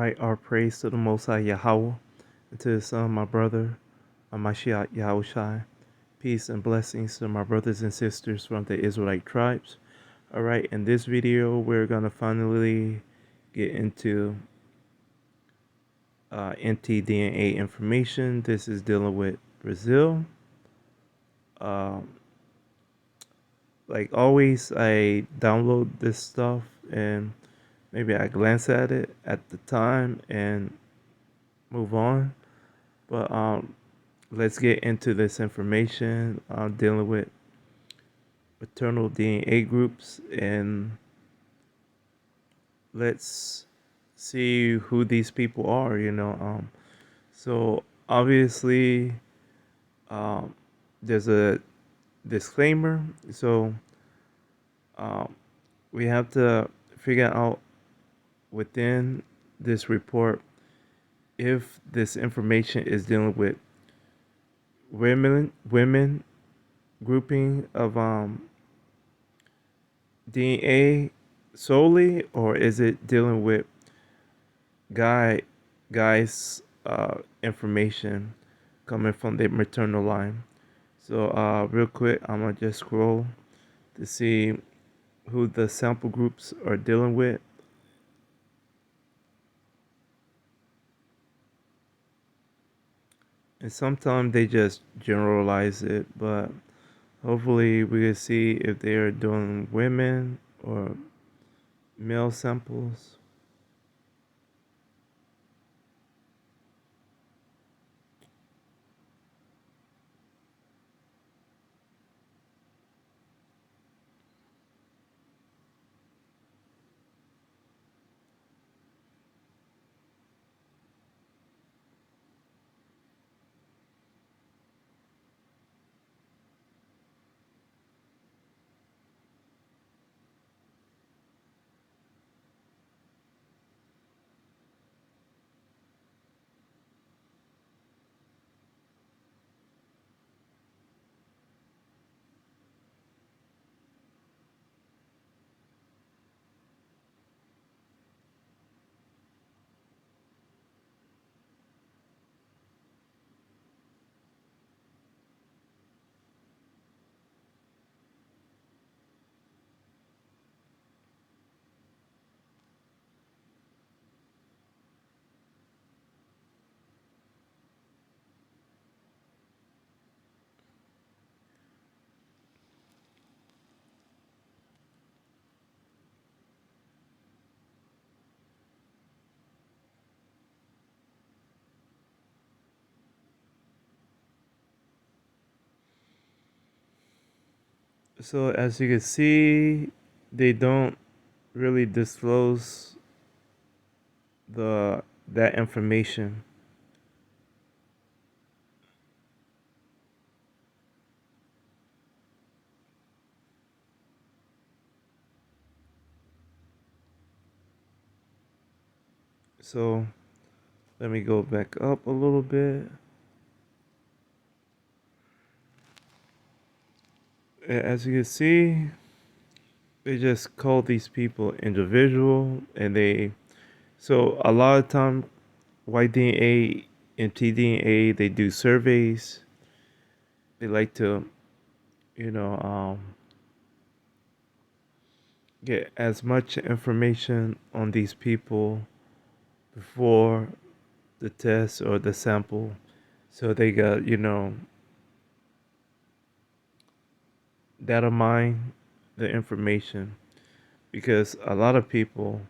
Right, our praise to the Most High Yahweh, and to His Son, my brother, Mashiach Yahushai. Peace and blessings to my brothers and sisters from the Israelite tribes. All right, in this video, we're going to finally get into mtdna information. This is dealing with Brazil. Um, like always, I download this stuff and maybe I glance at it at the time and move on. But let's get into this information. Dealing with maternal DNA groups, and let's see who these people are. So obviously, um, there's a disclaimer. So um, we have to figure out within this report if this information is dealing with women grouping of DNA solely, or is it dealing with guy guys information coming from the maternal line? So real quick, I'm gonna just scroll to see who the sample groups are dealing with. And sometimes they just generalize it, but hopefully we can see if they are doing women or male samples. So as you can see, they don't really disclose the that information. So let me go back up a little bit. As you can see, they just call these people individual, and they so a lot of time white DNA and tDNA they do surveys. They like to you know get as much information on these people before the test or the sample, so they got data mine the information, because a lot of people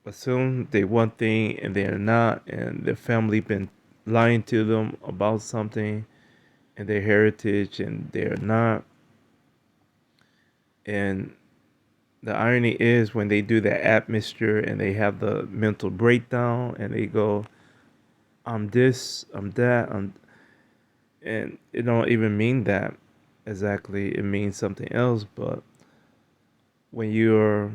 assume they one thing and they're not, and their family been lying to them about something and their heritage and they're not. And the irony is when they do that atmosphere and they have the mental breakdown and they go, I'm this, I'm that, and it don't even mean that exactly. It means something else. But when you're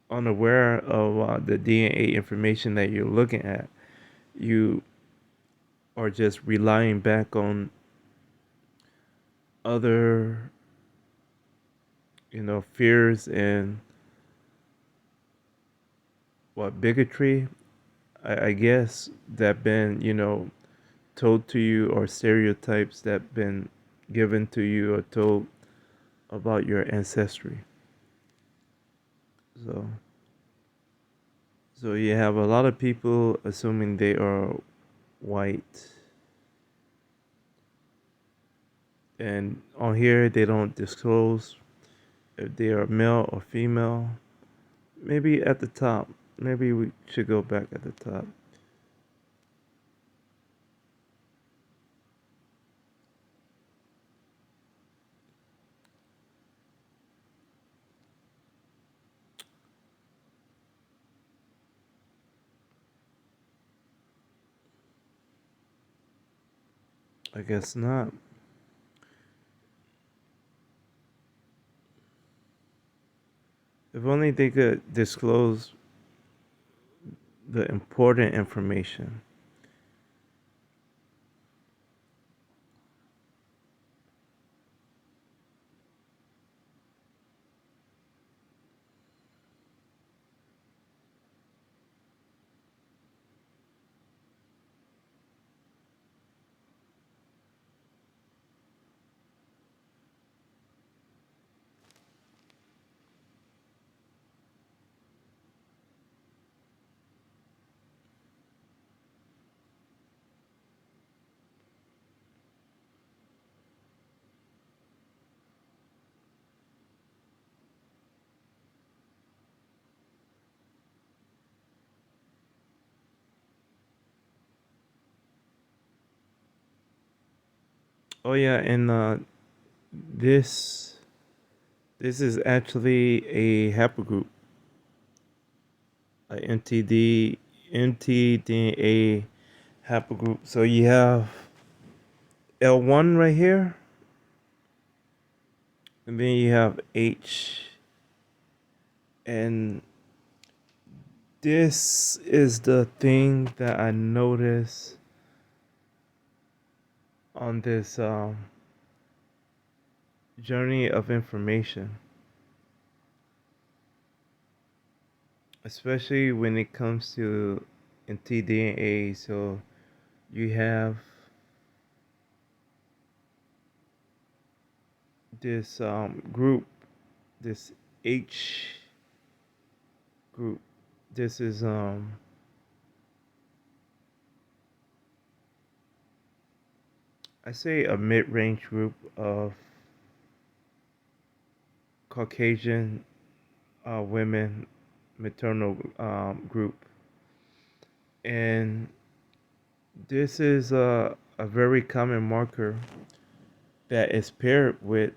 unaware of the DNA information that you're looking at, you are just relying back on other, fears and what bigotry, I guess, that been told to you, or stereotypes that been given to you or told about your ancestry. So so you have a lot of people assuming they are white, and on here they don't disclose if they are male or female. Maybe at the top. Maybe we should go back at the top. I guess not. If only they could disclose the important information. Oh yeah, and this this is actually a haplogroup, a mtdna haplogroup. So you have L1 right here, and then you have H, and this is the thing that I noticed on this journey of information, especially when it comes to mtDNA. So you have this group, this H group. This is I say a mid-range group of Caucasian women, maternal group, and this is a very common marker that is paired with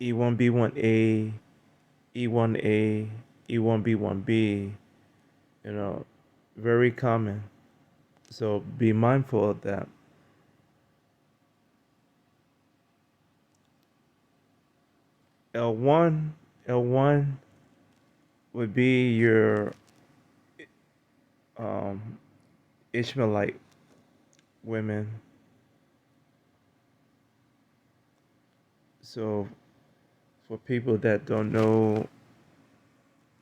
E1B1A, E1A, E1B1B, very common. So be mindful of that. L1, L1 would be your um, Ishmaelite women. So for people that don't know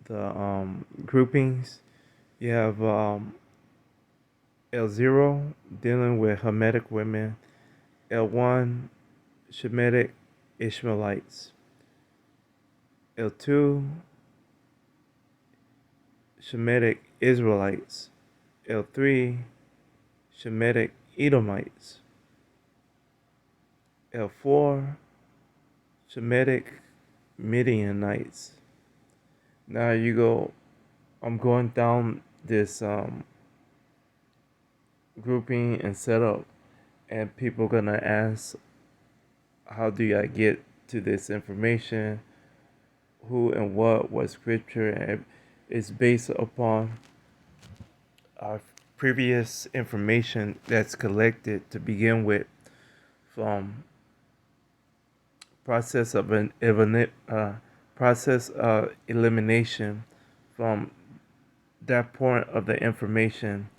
the groupings, you have L0 dealing with Hamitic women, L1 Shemitic Ishmaelites, L2 Shemitic Israelites, L3 Shemitic Edomites, L4 Shemitic Midianites. Now you go, I'm going down this grouping and setup, and people gonna ask, how do I get to this information? Who and what scripture? And it's based upon our previous information that's collected to begin with, from process of process of elimination, from that point of the information,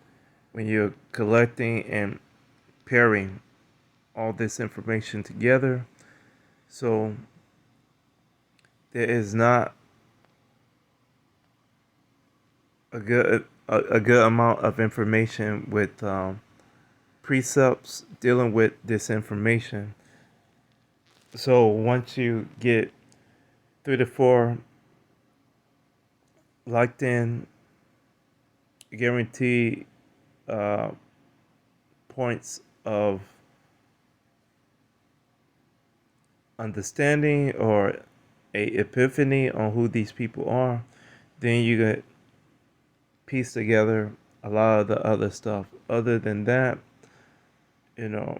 when you're collecting and pairing all this information together. So there is not a good amount of information with precepts dealing with this information. So once you get 3 to 4 locked in, guaranteed uh, points of understanding or a epiphany on who these people are, then you get piece together a lot of the other stuff. Other than that, you know,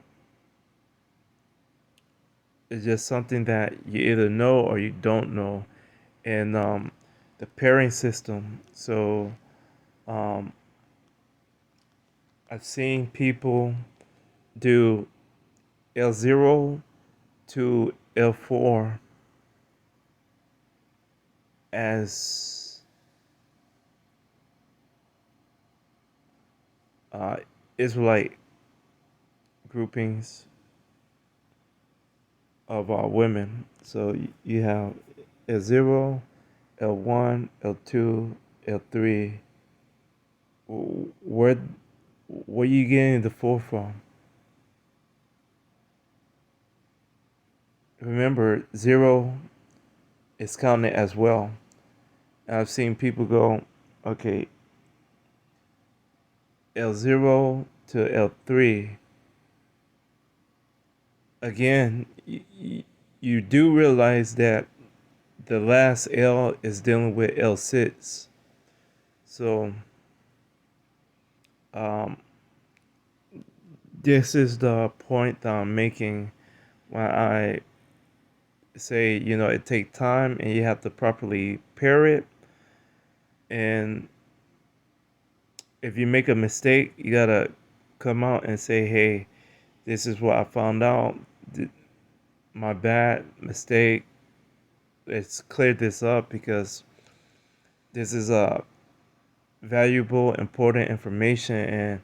it's just something that you either know or you don't know. And the pairing system. So um, I've seen people do L0 to L4 as uh, Israelite groupings of women. So you have L0, L1, L2, L3. Where you getting the 4 from? Remember, 0 is counted as well. I've seen people go, okay, L0 to L3. Again, you do realize that the last L is dealing with L6. So um, this is the point that I'm making when I say, it takes time and you have to properly pair it. And if you make a mistake, you gotta come out and say, hey, this is what I found out. My bad mistake. Let's clear this up because this is a valuable, important information. And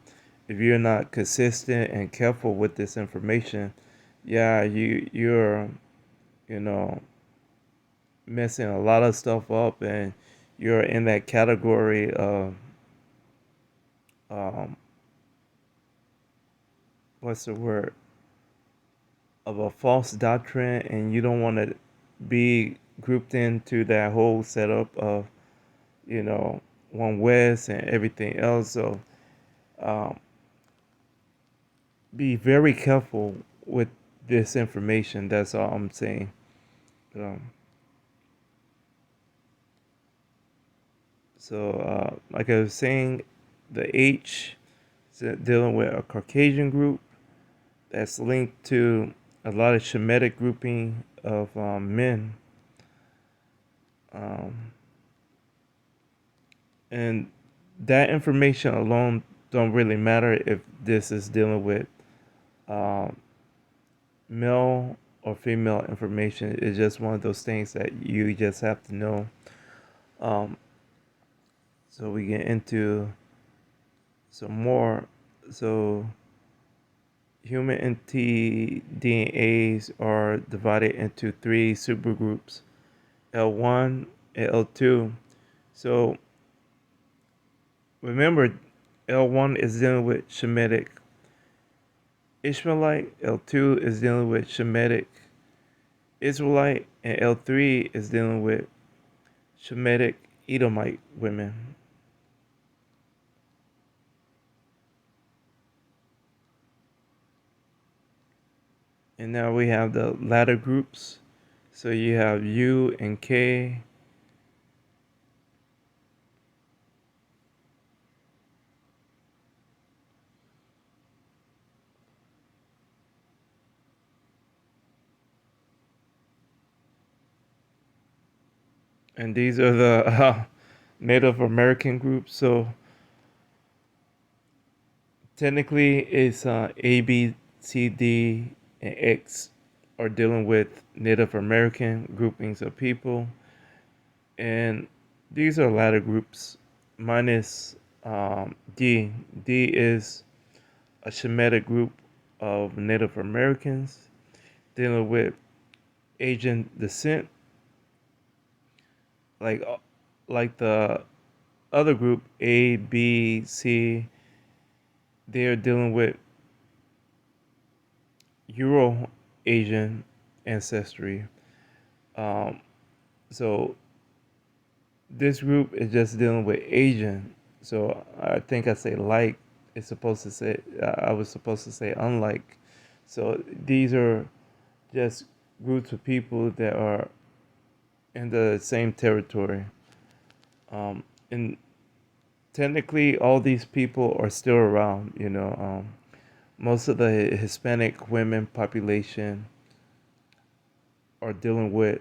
if you're not consistent and careful with this information, yeah, you're you know messing a lot of stuff up, and you're in that category of um, what's the word, of a false doctrine, and you don't want to be grouped into that whole setup of you know one West and everything else. So um, be very careful with this information. That's all I'm saying. Um, like I was saying, the H is dealing with a Caucasian group that's linked to a lot of Shemitic grouping of men. Um, and that information alone don't really matter if this is dealing with um, male or female information. It's just one of those things that you just have to know. Um, so we get into some more. So human mtDNAs are divided into 3 supergroups: L1 and L2. So remember, L1 is dealing with Shemitic Ishmaelite, L2 is dealing with Shemitic Israelite, and L3 is dealing with Shemitic Edomite women. And now we have the ladder groups. So you have U and K. And these are the Native American groups. So technically, it's A, B, C, D, and X are dealing with Native American groupings of people. And these are ladder groups minus D. D is a Shemitic group of Native Americans dealing with Asian descent. like uh, like the other group A, B, C, they're dealing with Euro Asian ancestry. Um, so this group is just dealing with Asian. So I think I say like. It's supposed to say I was supposed to say unlike. So these are just groups of people that are in the same territory. And technically, all these people are still around. Most of the Hispanic women population are dealing with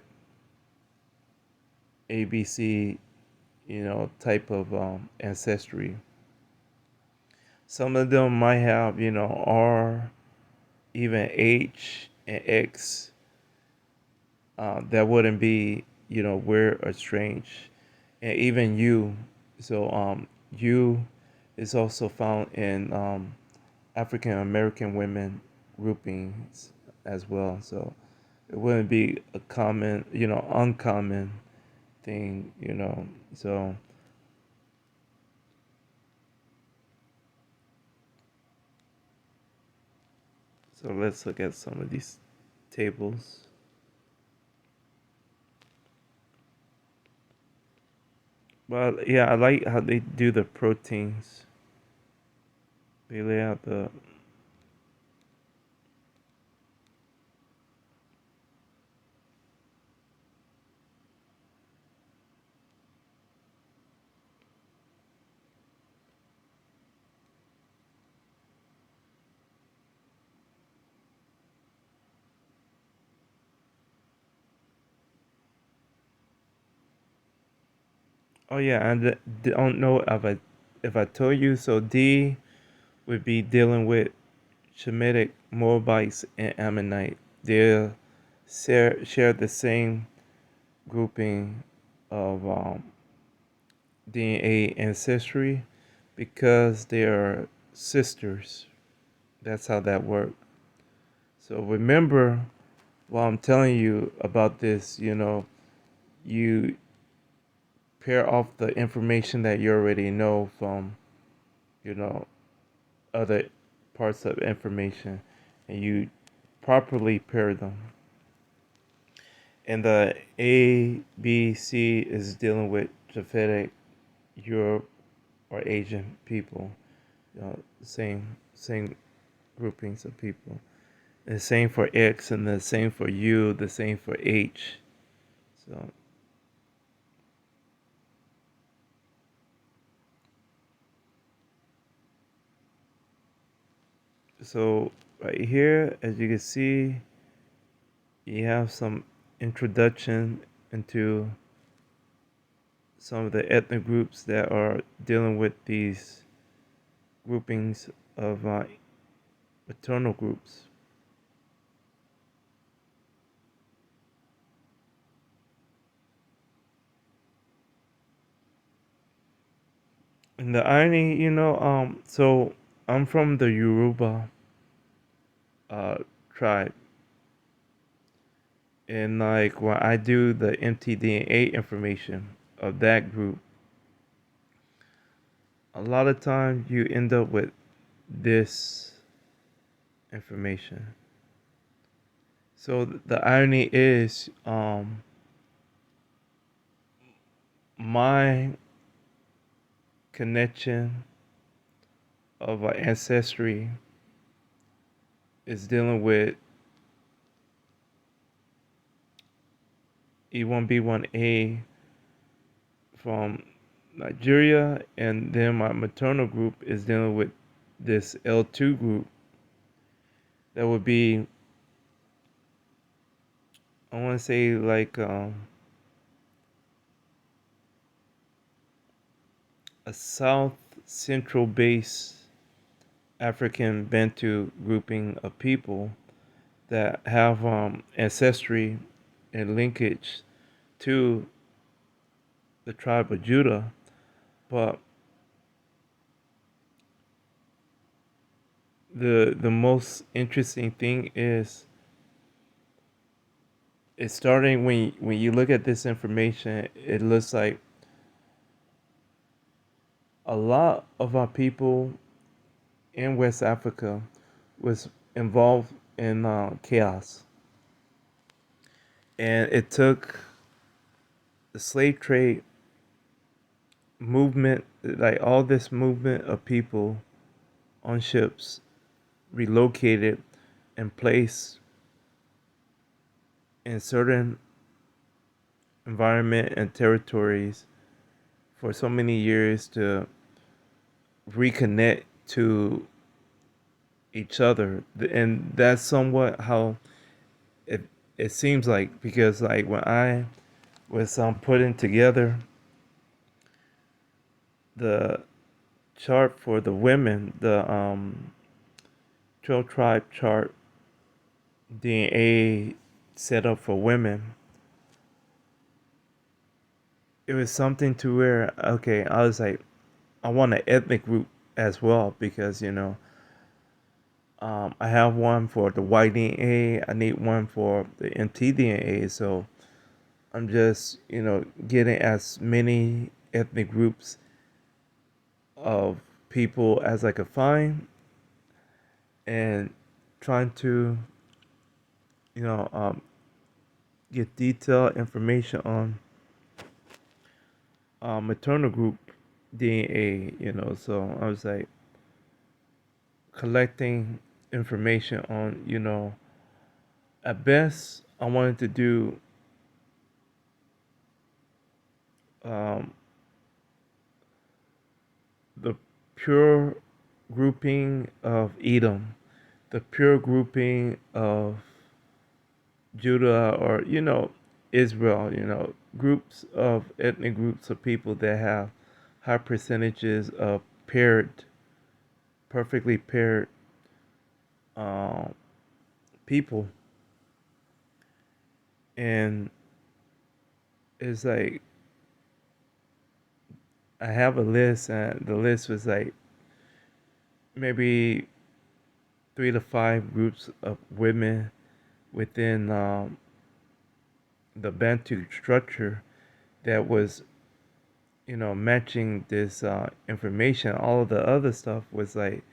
ABC, type of ancestry. Some of them might have, R, even H and X. That wouldn't be, weird or strange. And even U. So U is also found in African American women groupings as well. So it wouldn't be a common, uncommon thing. So let's look at some of these tables. Well, yeah, I like how they do the proteins. They lay out the. Oh yeah, and don't know if I told you. So D would be dealing with Shemitic, Moabites, and Ammonite. They share the same grouping of DNA ancestry because they are sisters. That's how that works. So remember, while I'm telling you about this, you pair off the information that you already know from, you know, other parts of information, and you properly pair them. And the A, B, C is dealing with Japhetic, Europe, or Asian people. Same groupings of people. And the same for X, and the same for U, the same for H. So, so right here, as you can see, you have some introduction into some of the ethnic groups that are dealing with these groupings of maternal groups. And the irony, so I'm from the Yoruba uh, tribe, and like when I do the mtdna information of that group, a lot of times you end up with this information. So the irony is, my connection of ancestry is dealing with E1B1A from Nigeria, and then my maternal group is dealing with this L2 group that would be, I want to say, like a South Central based African Bantu grouping of people that have ancestry and linkage to the tribe of Judah. But the most interesting thing is it's starting when you look at this information, it looks like a lot of our people in West Africa was involved in chaos, and it took the slave trade movement, like all this movement of people on ships, relocated and placed in certain environment and territories for so many years to reconnect to each other. And that's somewhat how it it seems like, because like when I was putting together the chart for the women, the 12 tribe chart DNA set up for women, it was something to where, okay, I was like, I want an ethnic group as well, because I have one for the white DNA, I need one for the mtdna, so I'm just getting as many ethnic groups of people as I could find, and trying to you know um, get detailed information on maternal group DNA. So I was like collecting information on, at best I wanted to do um, the pure grouping of Edom, the pure grouping of Judah, or Israel, groups of ethnic groups of people that have high percentages of paired, perfectly paired um, people. And it's like I have a list, and the list was like maybe 3 to 5 groups of women within the Bantu structure that was, matching this information. All of the other stuff was like,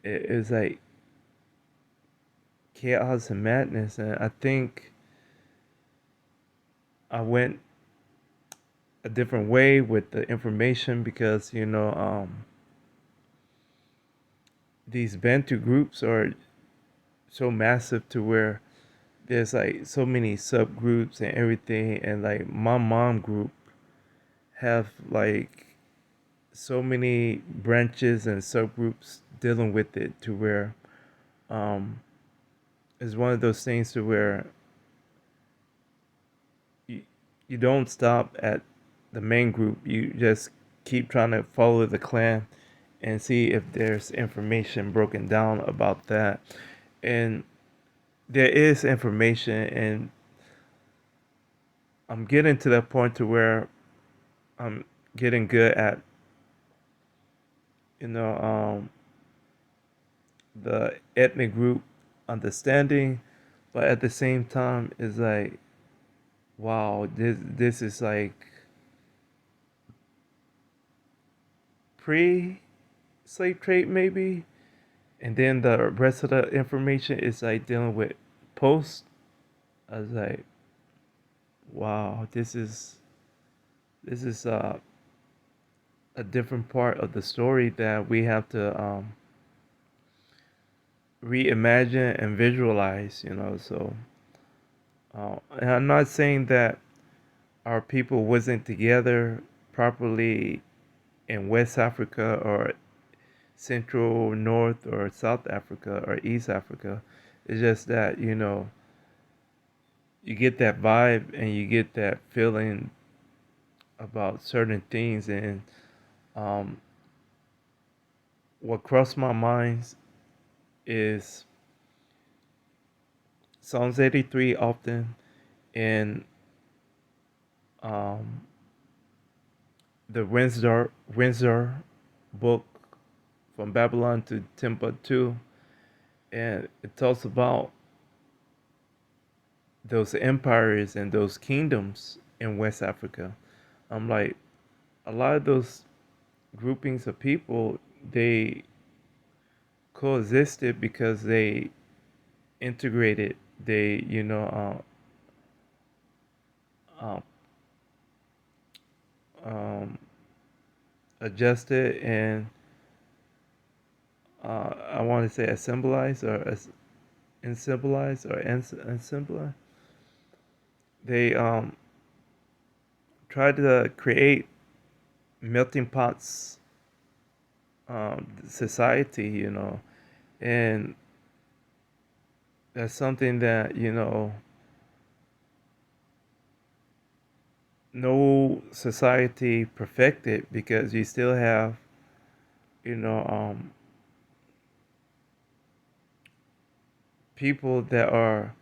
it was like chaos and madness. And I think I went a different way with the information, because these Bantu groups are so massive to where there's like so many subgroups and everything. And like my mom group have like so many branches and subgroups dealing with it, to where um it's one of those things to where you, you don't stop at the main group. You just keep trying to follow the clan and see if there's information broken down about that. And there is information, and I'm getting to that point to where I'm getting good at you know um, the ethnic group understanding, but at the same time, it's like, wow, this is like pre slave trade maybe, and then the rest of the information is like dealing with post. I was like, wow, this is a different part of the story that we have to reimagine and visualize. So and I'm not saying that our people wasn't together properly in West Africa, or Central, North, or South Africa, or East Africa. It's just that, you get that vibe and you get that feeling about certain things. And um, what crossed my mind is Psalms 83 often, in um, the Windsor book, From Babylon to Timbuktu. And it talks about those empires and those kingdoms in West Africa. I'm like, a lot of those groupings of people, they coexisted because they integrated, they, uh, um, adjusted and I want to say assemblized or ensemblized or ensemblized. They tried to create melting pots society, and that's something that no society perfected because you still have you know people that are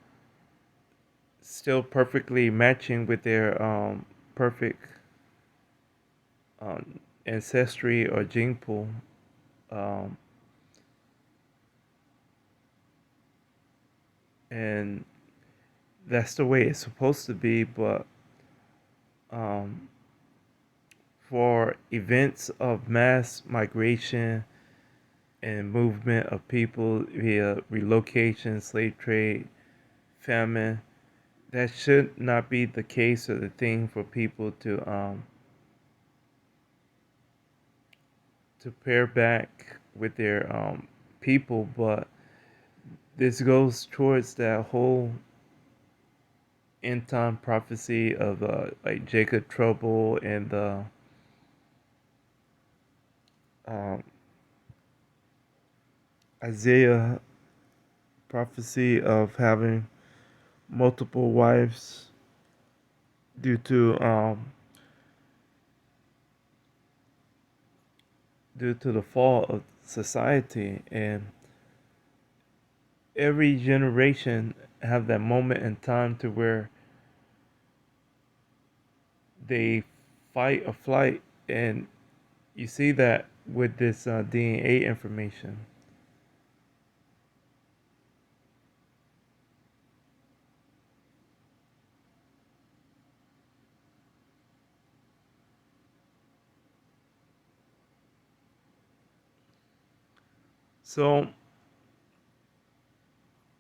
still perfectly matching with their perfect ancestry or gene pool. Um, and that's the way it's supposed to be. But um, for events of mass migration and movement of people via relocation, slave trade, famine, that should not be the case or the thing for people to pair back with their people. But this goes towards that whole end time prophecy of like Jacob Trouble and the um, Isaiah prophecy of having multiple wives due to the fall of society. And every generation have that moment in time to where they fight or flight, and you see that with this DNA information. So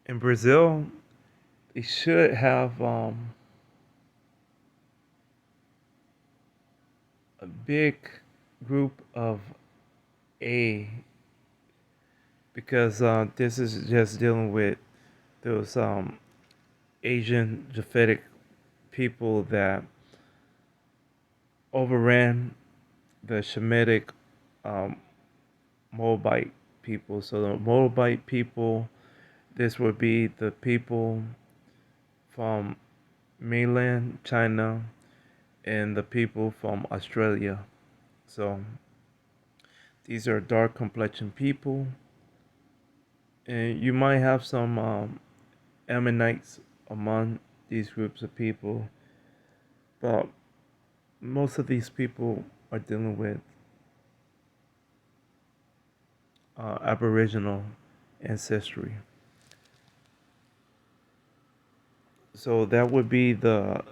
in Brazil, they should have a big group of A, because this is just dealing with those Asian Japhetic people that overran the Shemitic um, Moabite people. So the Moabite people, this would be the people from mainland China and the people from Australia. So these are dark complexion people, and you might have some Ammonites among these groups of people, but most of these people are dealing with Aboriginal ancestry. So that would be the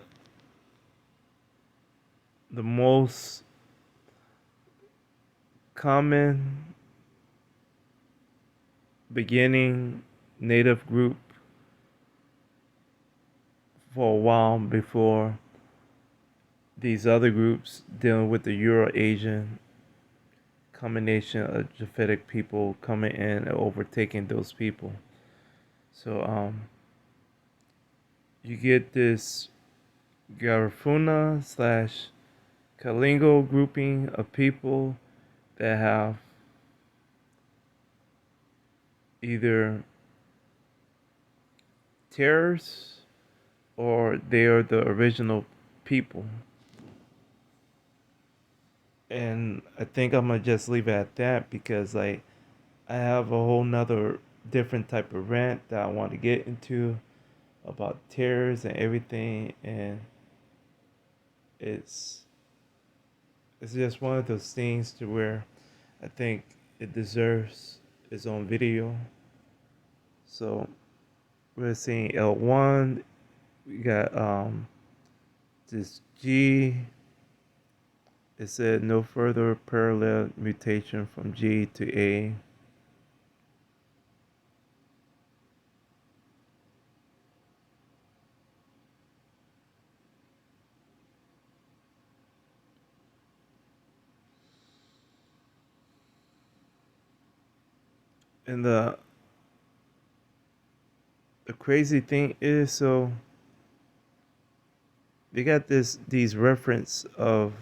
most common beginning native group for a while before these other groups dealing with the Euro-Asian combination of Japhetic people coming in and overtaking those people. So you get this Garifuna slash Kalingo grouping of people that have either terrors or they are the original people. And I think I'm gonna just leave it at that because like I have a whole nother different type of rant that I want to get into about terrors and everything, and it's it's just one of those things to where I think it deserves its own video. So we're seeing L1, We got this G. It said no further parallel mutation from G to A. And the crazy thing is, so they got these reference of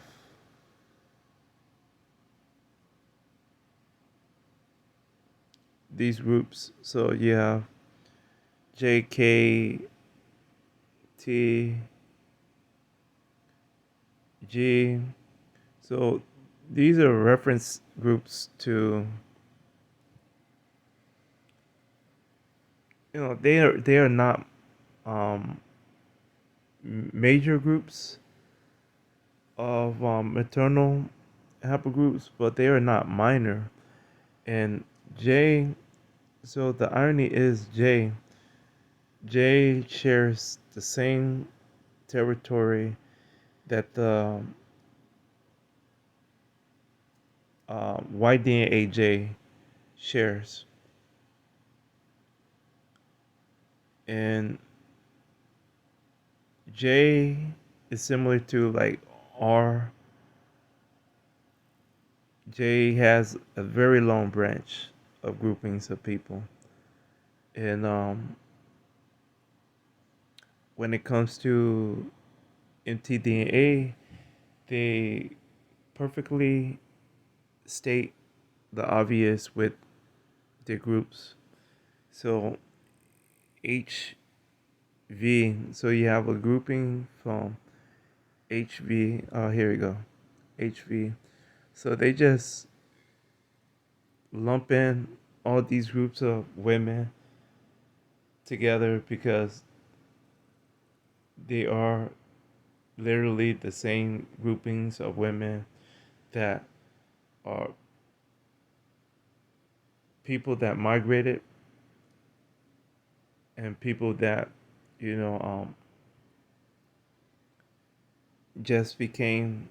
these groups. So you have J, K, T, G. So these are reference groups to, they are not um, major groups of maternal haplogroups, but they are not minor. And J, so the irony is J shares the same territory that the YDNAJ shares. And J is similar to like R. J has a very long branch of groupings of people. And when it comes to mtDNA, they perfectly state the obvious with their groups. So HV, so you have a grouping from HV. Here we go. HV. So they just lump in all these groups of women together because they are literally the same groupings of women that are people that migrated and people that you know just became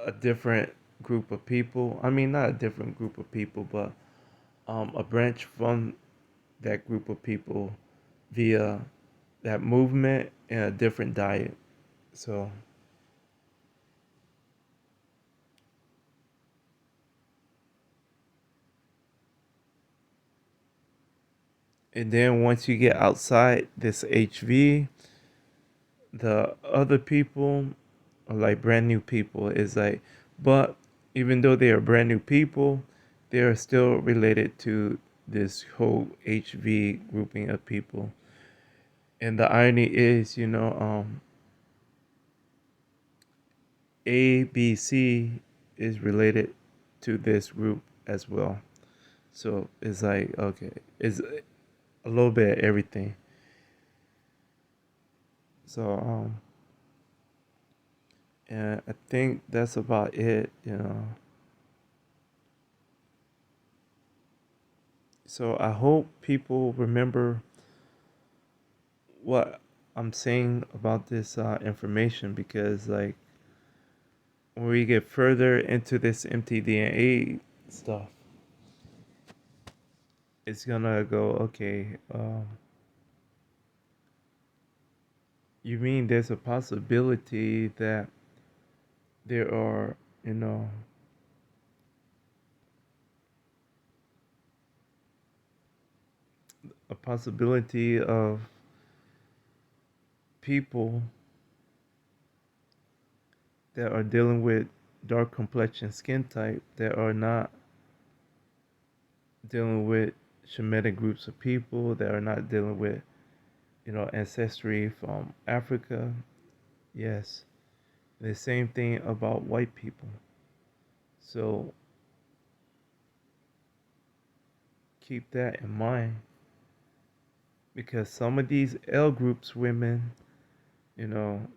a different group of people. I mean, not a different group of people, but a branch from that group of people via that movement and a different diet. So, and then once you get outside this HV, the other people are like brand new people. It's like, but even though they are brand new people, they are still related to this whole HV grouping of people. And the irony is, ABC is related to this group as well. So it's like, okay, it's a little bit of everything. So, and I think that's about it. So I hope people remember what I'm saying about this information because, like, when we get further into this mtDNA stuff, it's gonna go, okay, you mean there's a possibility that there are, you know, a possibility of people that are dealing with dark complexion skin type that are not dealing with Shemitic groups of people, that are not dealing with, ancestry from Africa. Yes. The same thing about white people. So keep that in mind because some of these L groups women, you know,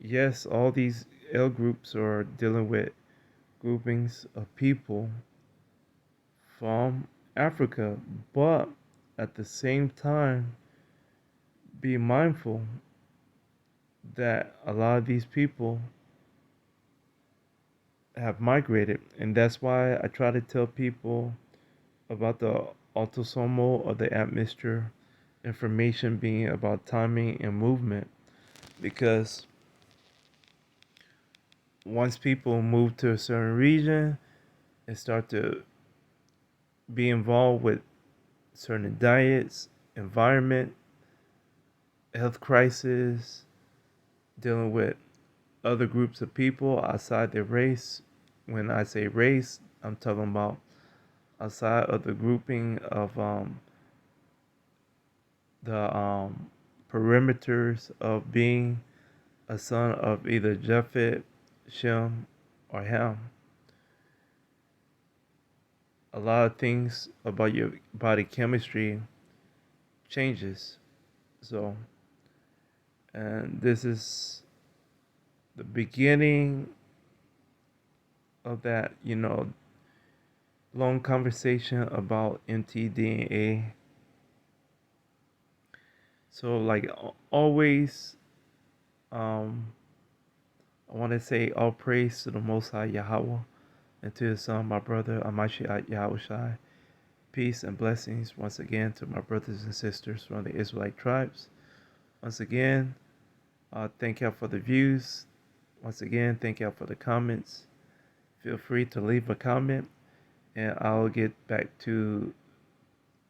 yes, all these L groups are dealing with groupings of people from Africa, but at the same time, be mindful that a lot of these people have migrated, and that's why I try to tell people about the autosomal or the admixture information being about timing and movement, because once people move to a certain region and start to be involved with certain diets, environment, health crisis, dealing with other groups of people outside their race. When I say race, I'm talking about outside of the grouping of the perimeters of being a son of either Japhet, Shem, or Ham. A lot of things about your body chemistry changes. So, and this is the beginning of that, long conversation about mtdna. So, like always, um, I want to say all praise to the Most High Yahweh and to His Son, my brother Amashiach Yahweh Shai. Peace and blessings once again to my brothers and sisters from the Israelite tribes. Once again, thank y'all for the views. Once again, thank y'all for the comments. Feel free to leave a comment, and I'll get back to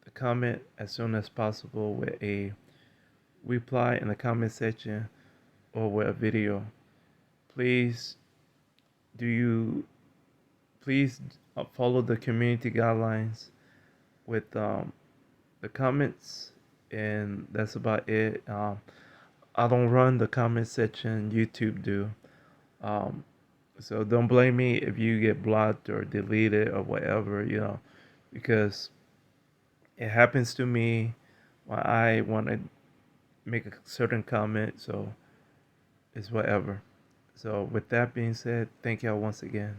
the comment as soon as possible with a reply in the comment section or with a video. Please do you please follow the community guidelines with the comments, and that's about it. I don't run the comment section, YouTube do. Um, so don't blame me if you get blocked or deleted or whatever, because it happens to me when I want to make a certain comment. So it's whatever. So with that being said, thank y'all once again.